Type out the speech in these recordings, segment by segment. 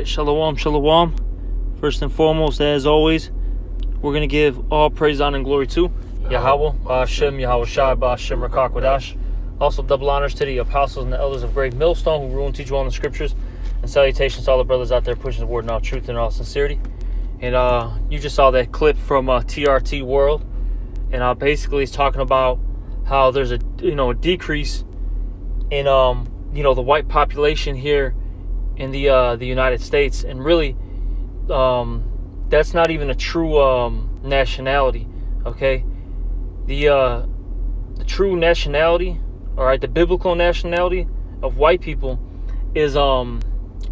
right, shalom, shalom. First and foremost, as always, we're going to give all praise, honor, and glory to Yahweh, Ba'ashem, Yahweh Shai, Ba'ashem, Rakak Wadash. Also, double honors to the apostles and the elders of Great Millstone who rule and teach you all in the scriptures. And salutations to all the brothers out there pushing the word in all truth and all sincerity. And you just saw that clip from TRT World. And basically it's talking about how there's a decrease in the white population here in the United States, and really that's not even a true nationality. Okay, the true nationality, all right, the biblical nationality of white people is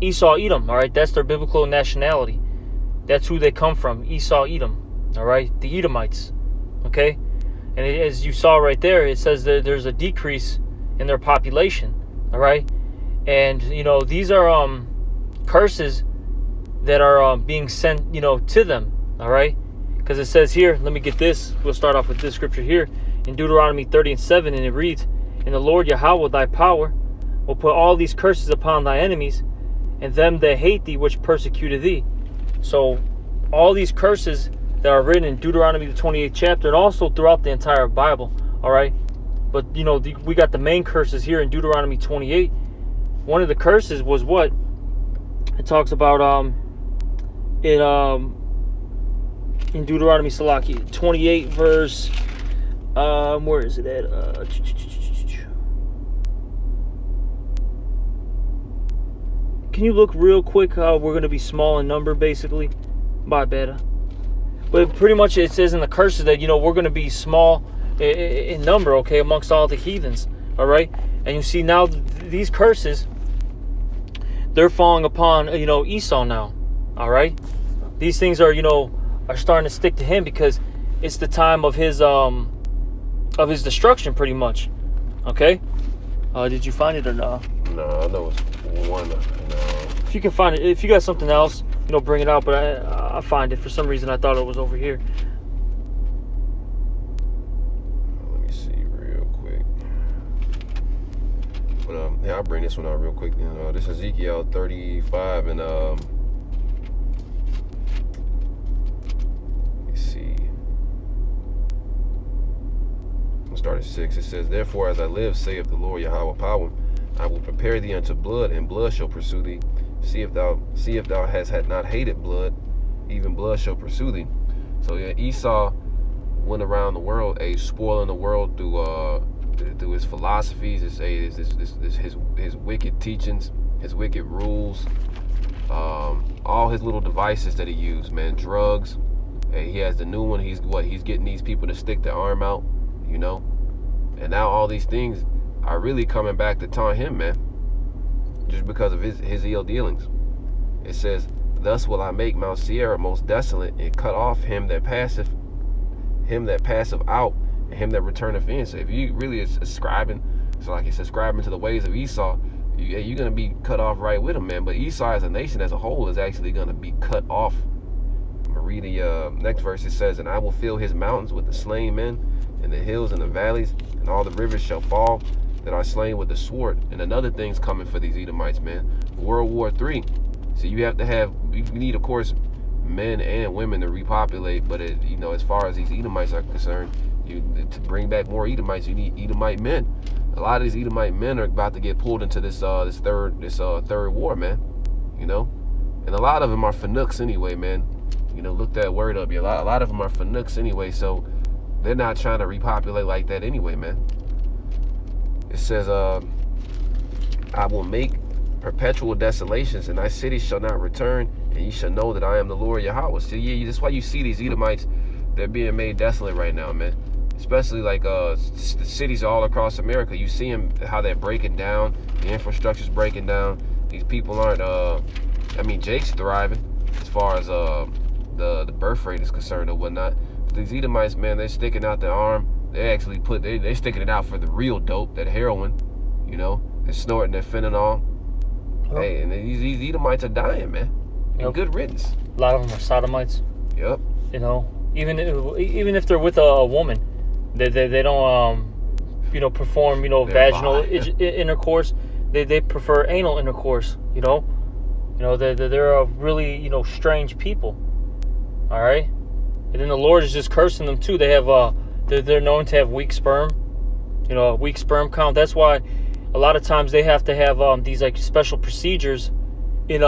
Esau Edom. All right, that's their biblical nationality. That's who they come from, Esau Edom. All right, the Edomites. Okay, and as you saw right there, it says that there's a decrease in their population. All right, and these are curses that are being sent to them. All right, because it says here, let me get this. We'll start off with this scripture here in Deuteronomy 30:7, and it reads, "And the Lord Yahweh thy power will put all these curses upon thy enemies, and them that hate thee, which persecuted thee." So all these curses that are written in Deuteronomy the 28th chapter, and also throughout the entire Bible. All right, but we got the main curses here in Deuteronomy 28. One of the curses was what it talks about in Deuteronomy 28 verse where is it at? Can you look real quick? We're going to be small in number, basically. Bye, beta. But pretty much it says in the curses that we're going to be small in number, okay, amongst all the heathens. All right, and you see now these curses, they're falling upon Esau now. All right, these things are starting to stick to him because it's the time of his destruction, pretty much. Okay, did you find it or not? No, I know it's one. No. If you can find it, if you got something else, bring it out. But I find it for some reason. I thought it was over here. Let me see real quick. But I'll bring this one out real quick. This is Ezekiel 35 and let me see. I'll start at 6. It says, "Therefore, as I live, saith the Lord Yahweh power, I will prepare thee unto blood, and blood shall pursue thee. See if thou hast not hated blood, even blood shall pursue thee." So yeah, Esau went around the world, spoiling the world through his philosophies, his wicked teachings, his wicked rules, all his little devices that he used, man, drugs. Hey, he has the new one. He's getting these people to stick their arm out, and now all these things are really coming back to taunt him, man, just because of his ill dealings. It says, "Thus will I make Mount Sierra most desolate, and cut off him that passeth out, and him that returneth in." So if you really is ascribing, so like he's subscribing to the ways of Esau, you're going to be cut off right with him, man. But Esau as a nation as a whole is actually going to be cut off. I'm going to read the next verse. It says, "And I will fill his mountains with the slain men, and the hills and the valleys, and all the rivers shall fall that are slain with the sword." And another thing's coming for these Edomites, man. World War III. So you need, of course, men and women to repopulate. But as far as these Edomites are concerned, to bring back more Edomites, you need Edomite men. A lot of these Edomite men are about to get pulled into this third war, man. And a lot of them are Fanooks anyway, man. Look that word up. A lot of them are Fanooks anyway. So they're not trying to repopulate like that anyway, man. It says, "I will make perpetual desolations, and thy cities shall not return, and ye shall know that I am the Lord Yahweh." So yeah, that's why you see these Edomites, they're being made desolate right now, man. Especially like the cities all across America. You see them, how they're breaking down, the infrastructure's breaking down. These people aren't, Jake's thriving as far as the birth rate is concerned or whatnot. But these Edomites, man, they're sticking out their arm. They actually they're sticking it out for the real dope, that heroin, they're snorting their fentanyl. Oh. Hey, and these Edomites are dying, man. Yep. Good riddance. A lot of them are sodomites. Yep. Even if they're with a woman, they don't perform vaginal intercourse. They prefer anal intercourse. You know, they're a really, you know, strange people. All right? And then the Lord is just cursing them too. They have they're known to have weak sperm. You know, a weak sperm count. That's why a lot of times they have to have these like special procedures in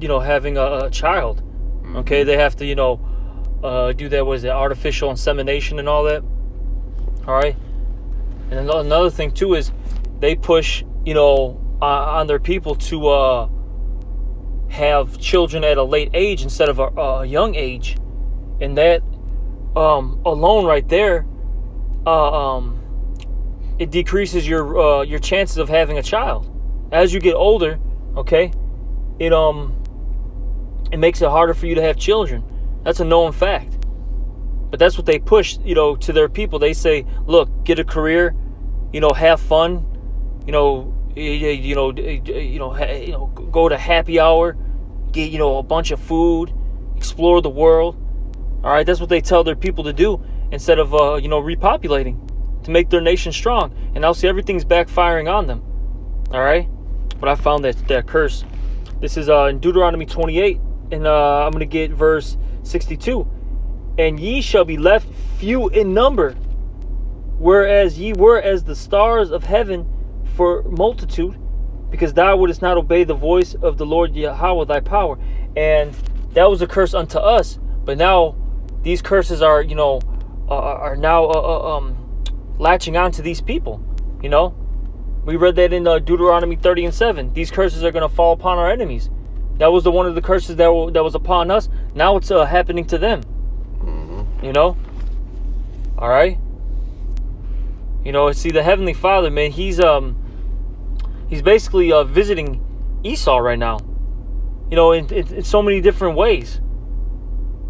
you know, having a child. Okay, they have to, you know, do that, was it, artificial insemination and all that. All right. And another thing too is they push, you know, on their people to have children at a late age instead of a young age, and that alone right there, it decreases your chances of having a child as you get older. Okay, it makes it harder for you to have children. That's a known fact. But that's what they push, you know, to their people. They say, look, get a career, you know, have fun, you know, go to happy hour, get, you know, a bunch of food, explore the world. All right, that's what they tell their people to do instead of, you know, repopulating to make their nation strong. And now see, everything's backfiring on them. All right, but I found that curse. This is in Deuteronomy 28, and I'm going to get verse 62. And ye shall be left few in number, whereas ye were as the stars of heaven for multitude, because thou wouldest not obey the voice of the Lord Yahweh thy power. And that was a curse unto us. But now these curses are, you know, are now latching on to these people. You know, we read that in Deuteronomy 30 and 7. These curses are going to fall upon our enemies. That was one of the curses that was upon us. Now it's happening to them. You know, all right. You know, see, the Heavenly Father, man, he's basically visiting Esau right now. You know, in so many different ways.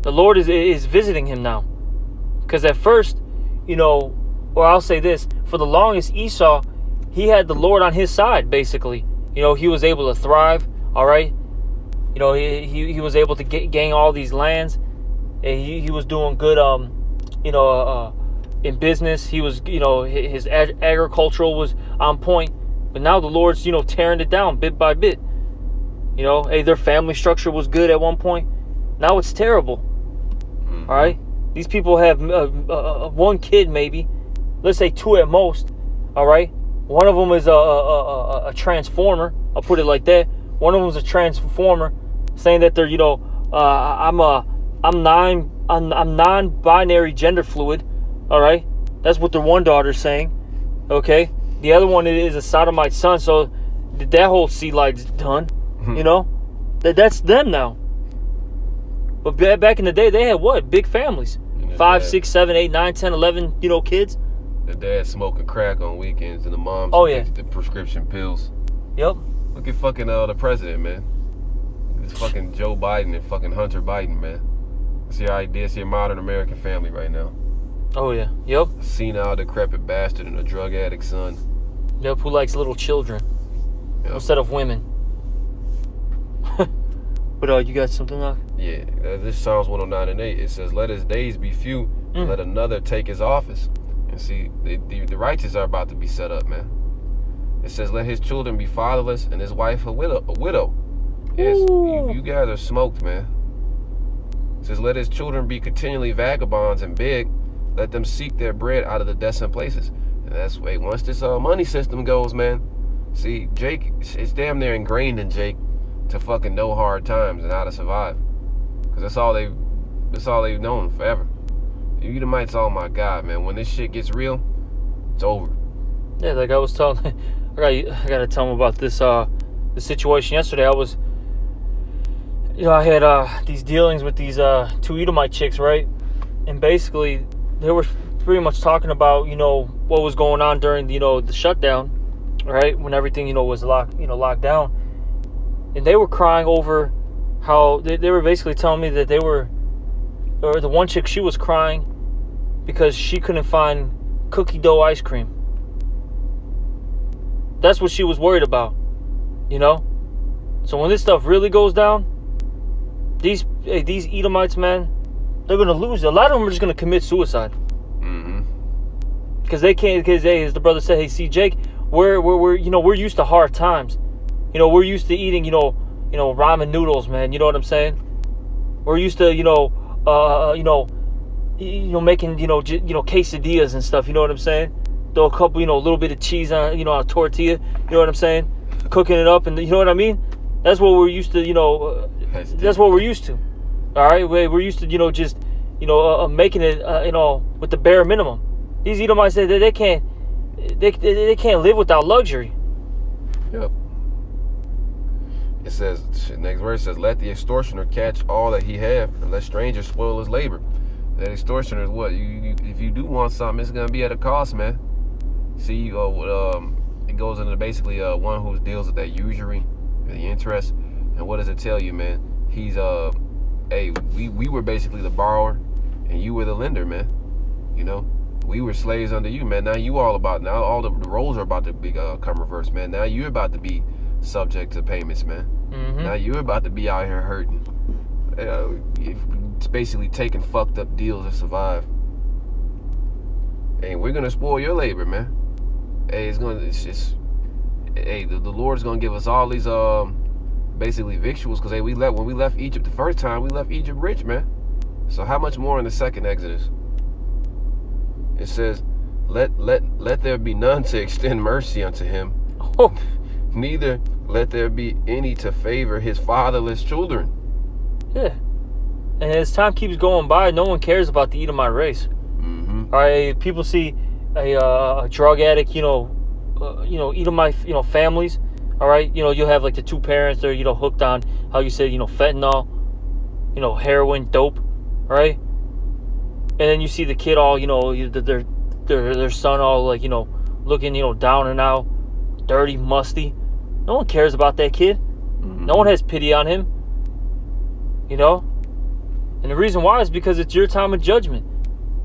The Lord is visiting him now, because at first, you know, or I'll say this: for the longest, Esau, he had the Lord on his side. Basically, you know, he was able to thrive. All right, you know, he was able to gain all these lands. And he was doing good, you know, in business. He was, you know, his agricultural was on point. But now the Lord's, you know, tearing it down bit by bit. You know, hey, their family structure was good at one point. Now it's terrible. All right, these people have one kid, maybe. Let's say two at most. All right, one of them is a transformer. I'll put it like that. One of them is a transformer, saying that they're, you know, I'm non-binary gender fluid. All right, that's what their one daughter's saying. Okay, the other one is a sodomite son. So that whole seed line's done. You know, that's them now. But back in the day, they had what? Big families. 5, 6, 7, 8, 9, 10, 11, you know, kids. The dad smoking crack on weekends, and the mom the prescription pills. Yep. Look at fucking the president, man. It's fucking Joe Biden and fucking Hunter Biden, man. It's your idea. It's your modern American family right now. Oh, yeah. Yep. A senile, decrepit bastard and a drug addict son. Yep, who likes little children instead of women. But you got something, Doc? Yeah. This Psalms 109 and 8. It says, let his days be few, and let another take his office. And see, the righteous are about to be set up, man. It says, let his children be fatherless and his wife a widow. Yes, you guys are smoked, man. It says, let his children be continually vagabonds and beg. Let them seek their bread out of the desolate places. And that's why once this money system goes, man. See, Jake, it's damn near ingrained in Jake to fucking know hard times and how to survive. Because that's all they've known forever. The Edomites, oh my God, man. When this shit gets real, it's over. Yeah, like I was telling, I gotta tell them about this the situation yesterday. I was, you know, I had these dealings with these two Edomite chicks, right? And basically, they were pretty much talking about, you know, what was going on during, you know, the shutdown, right? When everything, you know, was locked down. And they were crying over how they were basically telling me that or the one chick, she was crying because she couldn't find cookie dough ice cream. That's what she was worried about, you know? So when this stuff really goes down, these Edomites, man, they're going to lose. A lot of them are just going to commit suicide. Because they can't, because as the brother said, hey, see, Jake, we're used to hard times. You know, we're used to eating, you know, ramen noodles, man. You know what I'm saying? We're used to, making, quesadillas and stuff. You know what I'm saying? Throw a couple, a little bit of cheese on, on a tortilla. You know what I'm saying? Cooking it up, and you know what I mean? That's what we're used to, that's what we're used to. All right? We're used to, just, making it, with the bare minimum. These Edomites, they can't live without luxury. Yep. It says, next verse says, let the extortioner catch all that he have, and let strangers spoil his labor. That extortioner is what? If you do want something, it's going to be at a cost, man. See, it goes into basically one who deals with that usury, the interest. And what does it tell you, man? He's, hey, we were basically the borrower, and you were the lender, man. We were slaves under you, man. Now all the roles are about to come reverse, man. Now you're about to be subject to payments, man. Mm-hmm. Now you're about to be out here hurting. It's basically taking fucked up deals to survive. And we're gonna spoil your labor, man. Hey, the Lord's gonna give us all these basically victuals, because when we left Egypt the first time, we left Egypt rich, man. So how much more in the second Exodus? It says, let there be none to extend mercy unto him. Oh. Neither let there be any to favor his fatherless children. Yeah. And as time keeps going by, no one cares about the Edomite race. Mm-hmm. All right, people see a drug addict, Edomite, families. All right, you'll have like the two parents that are, hooked on, how you said, fentanyl, heroin, dope, right? And then you see the kid all, their son all like, looking, down and out, dirty, musty. No one cares about that kid. Mm-hmm. No one has pity on him. And the reason why is because it's your time of judgment.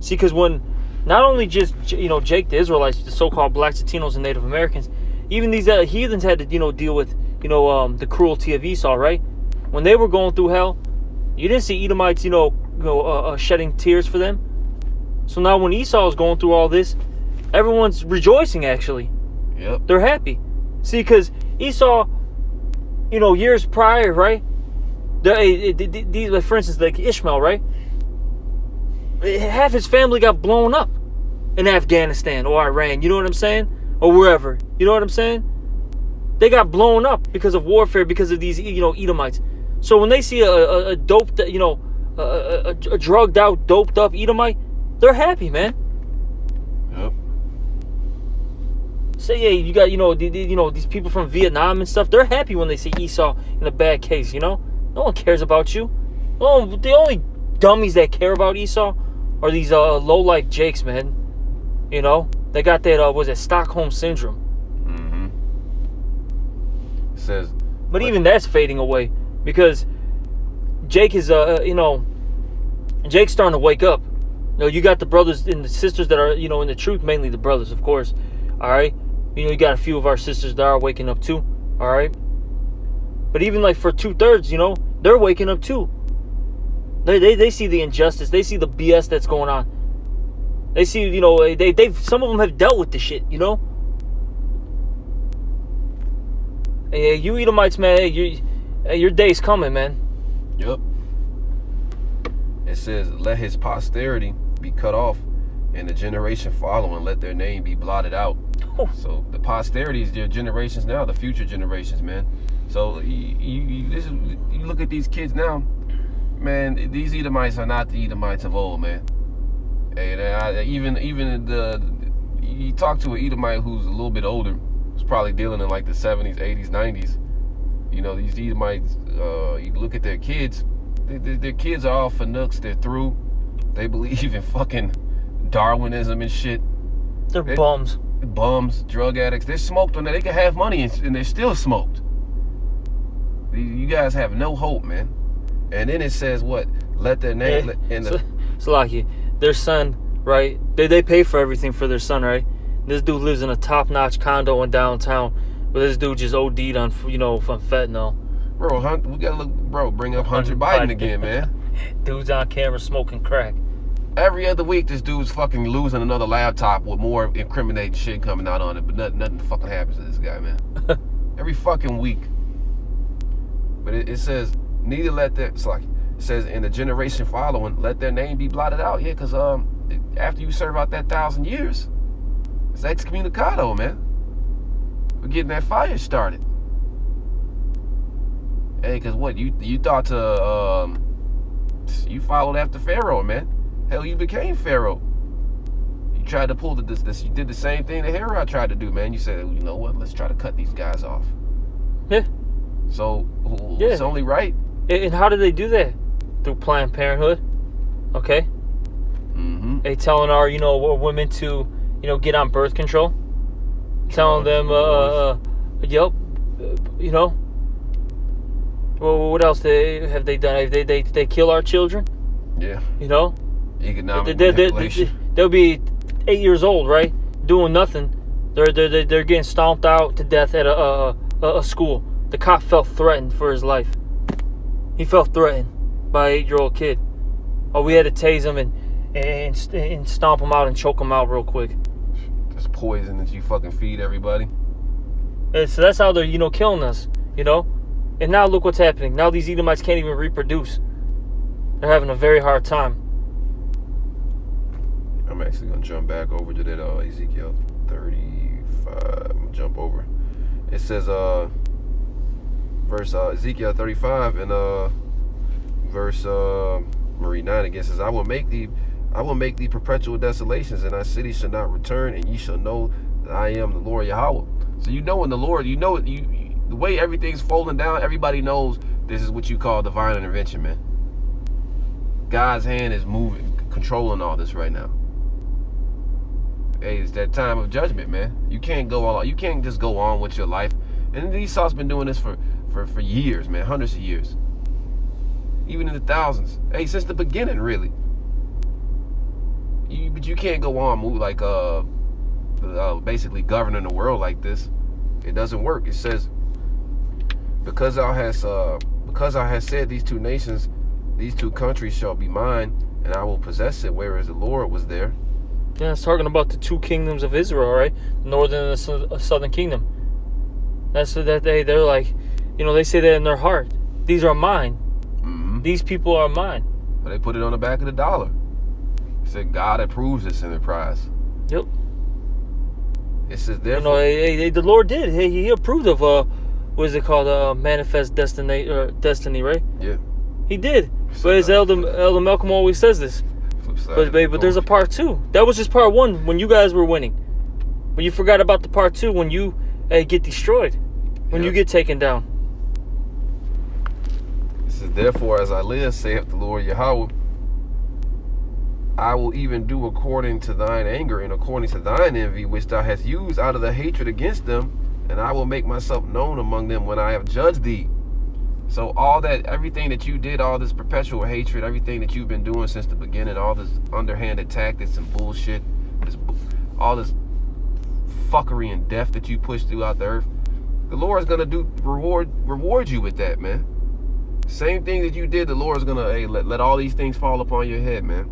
See, because when not only just, Jake the Israelites, the so-called blacks, Latinos, and Native Americans, even these heathens had to, deal with, the cruelty of Esau, right? When they were going through hell, you didn't see Edomites, shedding tears for them. So now when Esau is going through all this, everyone's rejoicing, actually. Yep. They're happy. See, because Esau, years prior, right? For instance, like Ishmael, right? Half his family got blown up in Afghanistan or Iran. You know what I'm saying? Or wherever. You know what I'm saying? They got blown up because of warfare, because of these, Edomites. So when they see a doped, a drugged out, doped up Edomite, they're happy, man. Yep. Say, hey, you got, these people from Vietnam and stuff. They're happy when they see Esau in a bad case. No one cares about you. Oh, the only dummies that care about Esau are these low-life Jakes, man. They got that Stockholm syndrome. Mm-hmm. It says, but even that's fading away, because Jake is Jake's starting to wake up. You got the brothers and the sisters that are, in the truth, mainly the brothers, of course. All right. You got a few of our sisters that are waking up too. All right. But even like for 2/3, they're waking up too. They see the injustice. They see the BS that's going on. They see, they've some of them have dealt with this shit, Hey, you Edomites, man, your day's coming, man. Yep. It says, let his posterity be cut off, and the generation following, let their name be blotted out. Oh. So the posterity is your generations now, the future generations, man. So you look at these kids now, man. These Edomites are not the Edomites of old, man. And you talk to an Edomite who's a little bit older, who's probably dealing in like the 70s, 80s, 90s. These Edomites, you look at their kids. Their kids are all fanooks. They're through. They believe in fucking Darwinism and shit. They're bums. Bums, drug addicts. They're smoked on that. They can have money and they're still smoked. You guys have no hope, man. And then it says what? Let their name Salaki, their son, right? They pay for everything for their son, right? This dude lives in a top-notch condo in downtown, but this dude just OD'd on, from fentanyl. Bro, we gotta bring up Hunter Biden again, man. Dude's on camera smoking crack. Every other week, this dude's fucking losing another laptop with more incriminating shit coming out on it, but nothing fucking happens to this guy, man. Every fucking week. But it says, neither let their, it's like, it says, in the generation following, let their name be blotted out. Yeah, because after you serve out that 1,000 years, it's excommunicado, man. We're getting that fire started. Hey, because what, you thought to, you followed after Pharaoh, man. Hell, you became Pharaoh. You tried to pull this. You did the same thing that Herod tried to do, man. You said, you know what? Let's try to cut these guys off. Yeah. So it's only right. And how did they do that? Through Planned Parenthood. Okay. Mm-hmm. They telling our, women to, get on birth control. Telling them, yep, Well, what else have they done? They kill our children? Yeah. Economic manipulation. They'll be 8 years old, right? Doing nothing. They're getting stomped out to death at a school. The cop felt threatened for his life. He felt threatened by an 8-year-old kid. Oh, we had to tase him and stomp him out and choke him out real quick. This poison that you fucking feed everybody. And so that's how they're, killing us, And now look what's happening. Now these Edomites can't even reproduce. They're having a very hard time. I'm actually going to jump back over to that Ezekiel 35. I'm going to jump over. It says, verse Ezekiel 35 and verse 9 again says, I will make thee perpetual desolations, and thy city shall not return, and ye shall know that I am the Lord Yahweh. So when the Lord, the way everything's folding down, everybody knows this is what you call divine intervention, man. God's hand is moving, controlling all this right now. Hey, it's that time of judgment, man. You can't just go on with your life. And Esau's been doing this for years, man, hundreds of years. Even in the thousands. Hey, since the beginning, really. But you can't go on move like basically governing the world like this. It doesn't work. It says, because thou hast said these two nations, these two countries shall be mine, and I will possess it, whereas the Lord was there. Yeah, it's talking about the two kingdoms of Israel, right? The northern and the southern kingdom. That's that they're like, they say that in their heart. These are mine. Mm-hmm. These people are mine. But they put it on the back of the dollar. It said God approves this enterprise. Yep. It says therefore. The Lord did. He approved of what is it called? Manifest destiny, right? Yeah. He did. But as Elder Malcolm always says this. But there's a part 2. That was just part 1 when you guys were winning. But you forgot about the part 2 when you get destroyed. When you get taken down. It says, therefore, as I live, saith the Lord Yahweh, I will even do according to thine anger and according to thine envy, which thou hast used out of the hatred against them, and I will make myself known among them when I have judged thee. So everything that you did, all this perpetual hatred, everything that you've been doing since the beginning, all this underhanded tactics and bullshit, all this fuckery and death that you push throughout the earth, the Lord is gonna reward you with that, man. Same thing that you did, the Lord is gonna let all these things fall upon your head, man.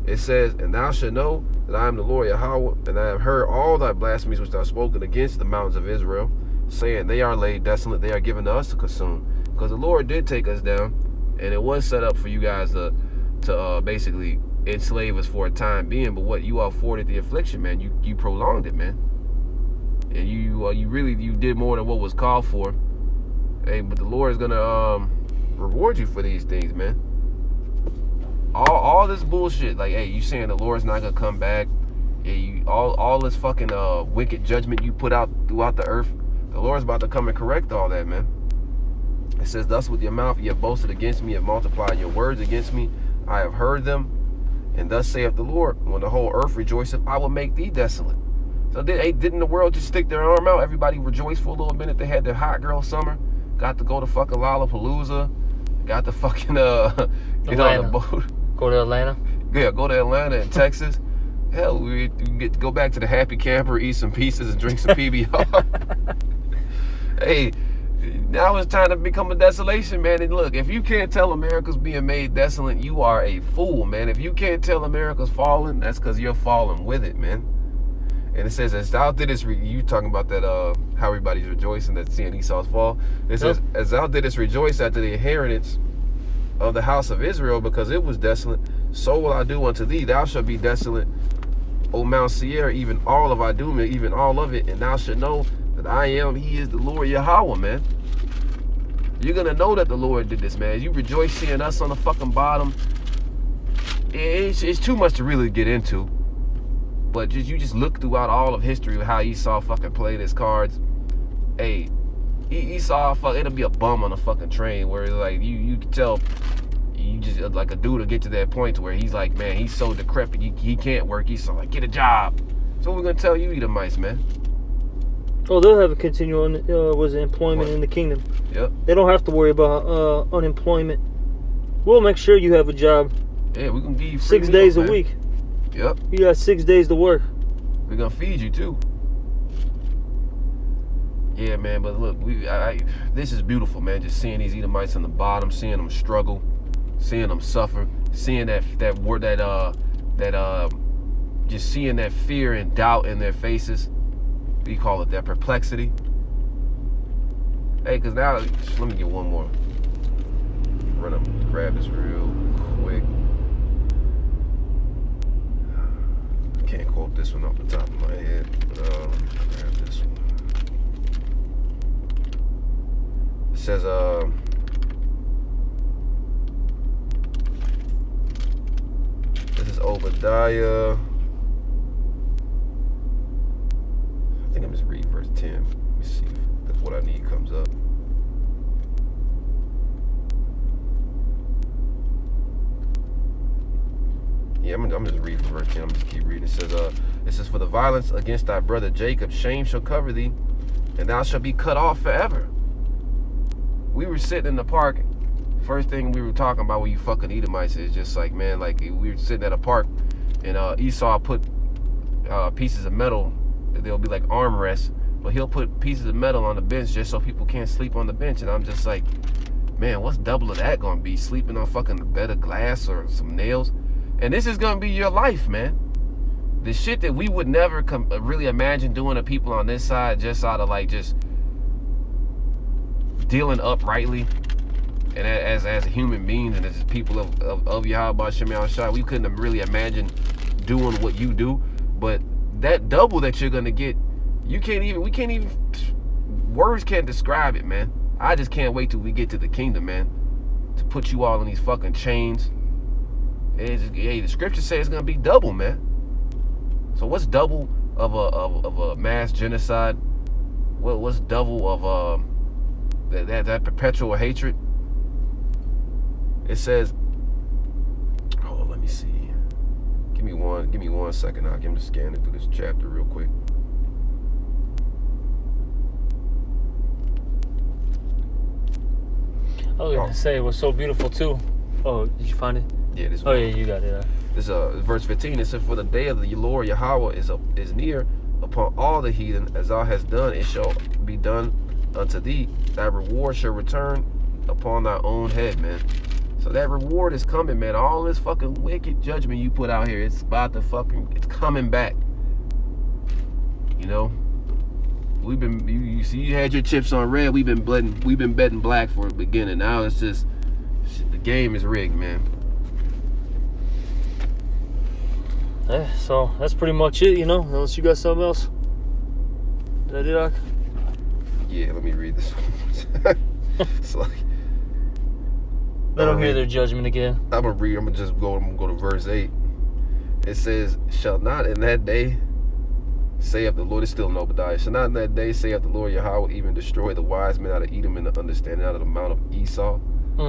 It says, and thou shalt know that I am the Lord Yahweh, and I have heard all thy blasphemies which thou hast spoken against the mountains of Israel, saying they are laid desolate, they are given to us to consume. Because the Lord did take us down, and it was set up for you guys to basically enslave us for a time being. But what you all afforded the affliction, man, you prolonged it, man, and you did more than what was called for. Hey, but the Lord is gonna reward you for these things, man. All this bullshit, like, hey, you saying the Lord's not gonna come back? Yeah, all this fucking wicked judgment you put out throughout the earth. The Lord's about to come and correct all that, man. It says, thus with your mouth you have boasted against me, have multiplied your words against me. I have heard them, and thus saith the Lord, when the whole earth rejoiceth, I will make thee desolate. So didn't the world just stick their arm out? Everybody rejoiced for a little minute. They had their hot girl summer. Got to go to fucking Lollapalooza. Got to fucking get on the boat. Go to Atlanta. Yeah, go to Atlanta and Texas. Hell, we get to go back to the Happy Camper, eat some pizzas, and drink some PBR. Hey, now it's time to become a desolation, man. And look, if you can't tell America's being made desolate, you are a fool, man. If you can't tell America's falling, that's because you're falling with it, man. And it says, as thou didst, you talking about that, how everybody's rejoicing that seeing Esau's fall. It says, as thou didst rejoice after the inheritance of the house of Israel, because it was desolate, so will I do unto thee. Thou shalt be desolate, O Mount Seir, even all of Idumea, even all of it, and thou shalt know that I am, he is the Lord Yahweh, man. You're going to know that the Lord did this, man. You rejoice seeing us on the fucking bottom. It's too much to really get into. But you just look throughout all of history of how Esau fucking played his cards. Hey, Esau, it'll be a bum on a fucking train where like you can tell, you just like a dude will get to that point where he's like, man, he's so decrepit, he can't work. He's so like, get a job. So we're gonna tell you, Edomites, man. Oh, they'll have a continual employment in the kingdom. Yep. They don't have to worry about unemployment. We'll make sure you have a job. Yeah, we're gonna give you 6 days a week. Yep. You got 6 days to work. We're gonna feed you too. Yeah, man. But look, this is beautiful, man. Just seeing these Edomites on the bottom, seeing them struggle, seeing them suffer, seeing just seeing that fear and doubt in their faces. We call it that perplexity. Hey, cause now let me get one more. Run up, grab this real quick. Can't quote this one off the top of my head. Grab this one. It says, this is Obadiah. I think I'm just reading verse 10. Let me see if that's what I need comes up. Yeah, I'm just reading verse 10. I'm just keep reading. It says, for the violence against thy brother Jacob, shame shall cover thee, and thou shalt be cut off forever. We were sitting in the park. First thing we were talking about when you fucking Edomites is just like, man, like we were sitting at a park, and Esau put pieces of metal. They'll be like armrests, but he'll put pieces of metal on the bench just so people can't sleep on the bench. And I'm just like, man, what's double of that gonna be? Sleeping on fucking a bed of glass or some nails? And this is going to be your life, man. The shit that we would never really imagine doing to people on this side, just out of like just dealing uprightly. And as a human beings and as people of Yahweh Shem Yahushua, we couldn't really imagine doing what you do. But that double that you're going to get, we can't even, words can't describe it, man. I just can't wait till we get to the kingdom, man. To put you all in these fucking chains. Hey, the scriptures say it's gonna be double, man. So what's double of a mass genocide? What's double of that perpetual hatred? It says, oh, let me see. Give me 1 second. I'm just scanning through this chapter real quick. I was gonna say it was so beautiful too. Oh, did you find it? Yeah, this. Oh yeah, you got it. This verse 15. It says, "For the day of the Lord Yahweh is near upon all the heathen, as thou hast done, it shall be done unto thee. Thy reward shall return upon thy own head, man." So that reward is coming, man. All this fucking wicked judgment you put out here, it's coming back. You know, we've been, you see, you had your chips on red. We've been betting black for the beginning. Now it's just, the game is rigged, man. Yeah, so that's pretty much it, you know, unless you got something else. Is that it, Doc? Yeah, let me read this one. It's like, let them hear their judgment again. I'm gonna go to verse 8. It says, "Shall not in that day say of the Lord," it's still in Obadiah, "shall not in that day say of the Lord Yahweh, even destroy the wise men out of Edom and the understanding out of the mount of Esau."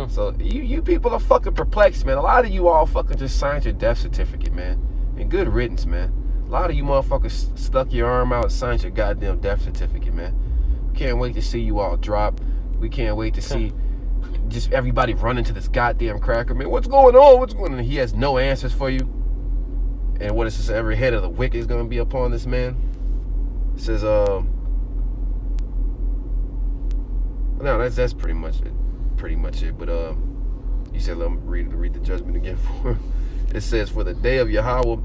So you people are fucking perplexed, man. A lot of you all fucking just signed your death certificate, man. And good riddance, man. A lot of you motherfuckers stuck your arm out and signed your goddamn death certificate, man. We can't wait to see you all drop. We can't wait to see just everybody running to this goddamn cracker, man. What's going on? What's going on? He has no answers for you. And what it says, every head of the wicked is going to be upon this man. It says, no, that's pretty much it. But you said, let me read the judgment again for him. It says, "For the day of Yahweh,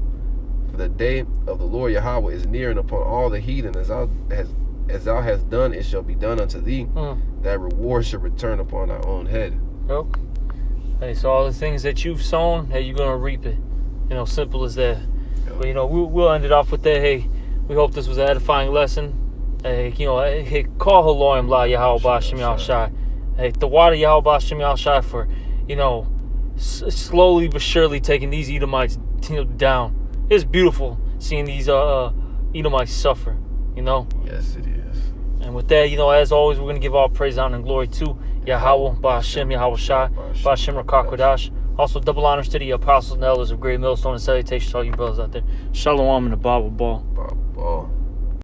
for the day of the Lord Yahweh is near, and upon all the heathen, as thou hast done, it shall be done unto thee. That reward shall return upon thy own head. Yep. Hey, so all the things that you've sown, hey, you're gonna reap it. You know, simple as that. But you know, we'll end it off with that. Hey, we hope this was an edifying lesson. Hey, you know, hey, call Haloim La Yahweh B'Shem Yahushai. Hey, the water Yahweh B'Shem Yahushai for, you know, slowly but surely taking these Edomites, you know, down. It's beautiful seeing these Edomites suffer. You know. Yes, it is. And with that, you know, as always, we're gonna give all praise, honor, and glory to Yahweh B'Shem Yahushai B'Shem Rakakwadash. Also, double honors to the apostles and elders of Great Millstone, and salutations to all you brothers out there. Shalom in the Bible Ball. Bible Ball.